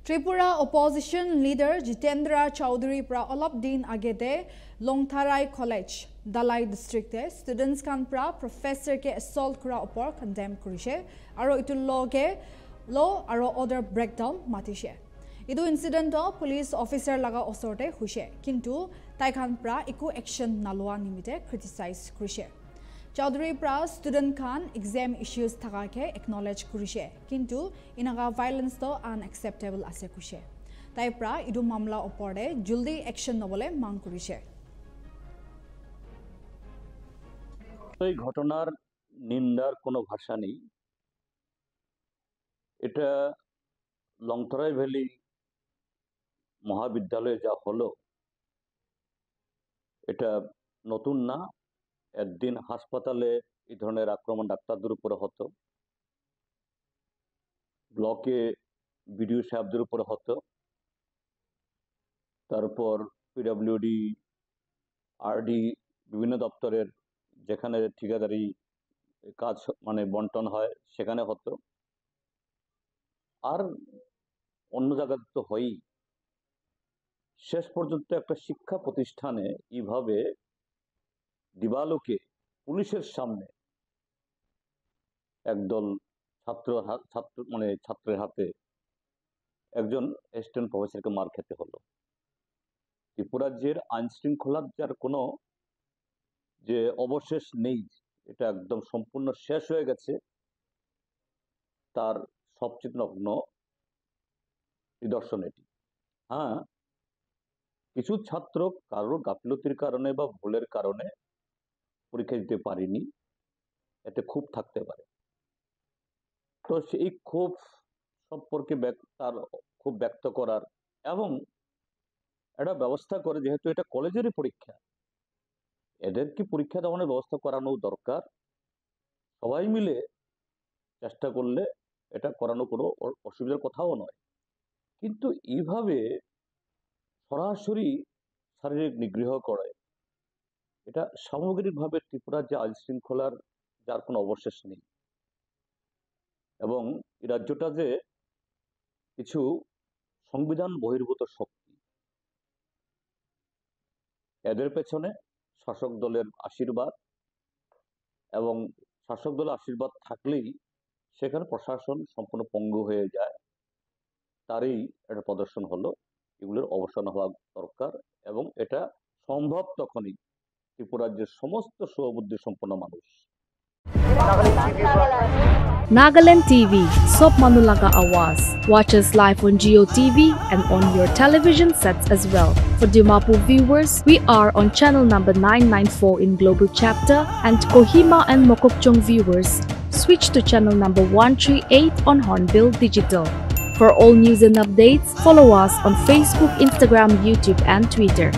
Tripura opposition leader Jitendra Chowdhury pra olop din agete Longtharai College, Dalai district students kan pra professor ke assault kura opor condemn kurise aro itu law aro order breakdown matishe. Idu incident police officer laga osorte huse kintu tai khan pra iku action nalwa nimite criticize kurise. Chowdhury pra student khan exam issues thakake acknowledge kurise kintu inaga violence to unacceptable ase kurise. Tai pra idu mamla opore juldi action nobole mang kurise. এই ঘটনার নিন্দার কোনো ভাষা নেই। এটা Longtharai valley মহাবিদ্যালয়ে যা হলো এটা নতুন না। একদিন হাসপাতালে এই ধরনের আক্রমণ ডাক্তারদের উপরে হতো, ব্লকে বিডিও সাহেবদের উপরে হতো, তারপর পিডব্লিউডি আরডি বিভিন্ন দপ্তরের যেখানে ঠিকাদারি কাজ মানে বন্টন হয় সেখানে হতো, আর অন্য জায়গাতে তো হয়ই। শেষ পর্যন্ত একটা শিক্ষা প্রতিষ্ঠানে এইভাবে দিবালোকে পুলিশের সামনে একদল ছাত্রের হাতে একজন অ্যাসিস্ট্যান্ট প্রফেসরকে মার খেতে হলো। ত্রিপুরা রাজ্যের আইন শৃঙ্খলার যার কোনো যে অবশেষ নেই, এটা একদম সম্পূর্ণ শেষ হয়ে গেছে, তার সবচেয়ে নগ্ন নিদর্শন এটি। হ্যাঁ, কিছু ছাত্র কারোর গাফিলতির কারণে বা ভুলের কারণে পরীক্ষা দিতে পারেনি, এতে ক্ষোভ থাকতে পারে। তো সেই ক্ষোভ সম্পর্কে তার ক্ষোভ ব্যক্ত করার এবং একটা ব্যবস্থা করে, যেহেতু এটা কলেজেরই পরীক্ষা, এদেরকে পরীক্ষা দেওয়ানোর ব্যবস্থা করানো দরকার। সবাই মিলে চেষ্টা করলে এটা করানো কোনো অসুবিধার কথাও নয়, কিন্তু এইভাবে সরাসরি শারীরিক নিগৃহ করে এটা সামগ্রিকভাবে ত্রিপুরার যে আইন শৃঙ্খলার যার কোনো অবশেষ নেই। এবং এই রাজ্যটা যে কিছু সংবিধান বহির্ভূত শক্তি, এদের পেছনে শাসক দলের আশীর্বাদ, এবং শাসক দলের আশীর্বাদ থাকলেই সেখানে প্রশাসন সম্পূর্ণ পঙ্গু হয়ে যায়। তারই একটা প্রদর্শন হলো। এগুলোর অবসান হওয়া দরকার, এবং এটা সম্ভব তখনই ত্রিপুরা রাজ্যের সমস্ত সুবুদ্ধি সম্পন্ন মানুষ। Nagaland TV, Sop Manulaga Awas. Watch us live on Geo TV and on your television sets as well. For Dimapur viewers, we are on channel number 994 in Global Chapter, and Kohima and Mokokchung viewers, switch to channel number 138 on Hornbill Digital. For all news and updates, follow us on Facebook, Instagram, YouTube and Twitter.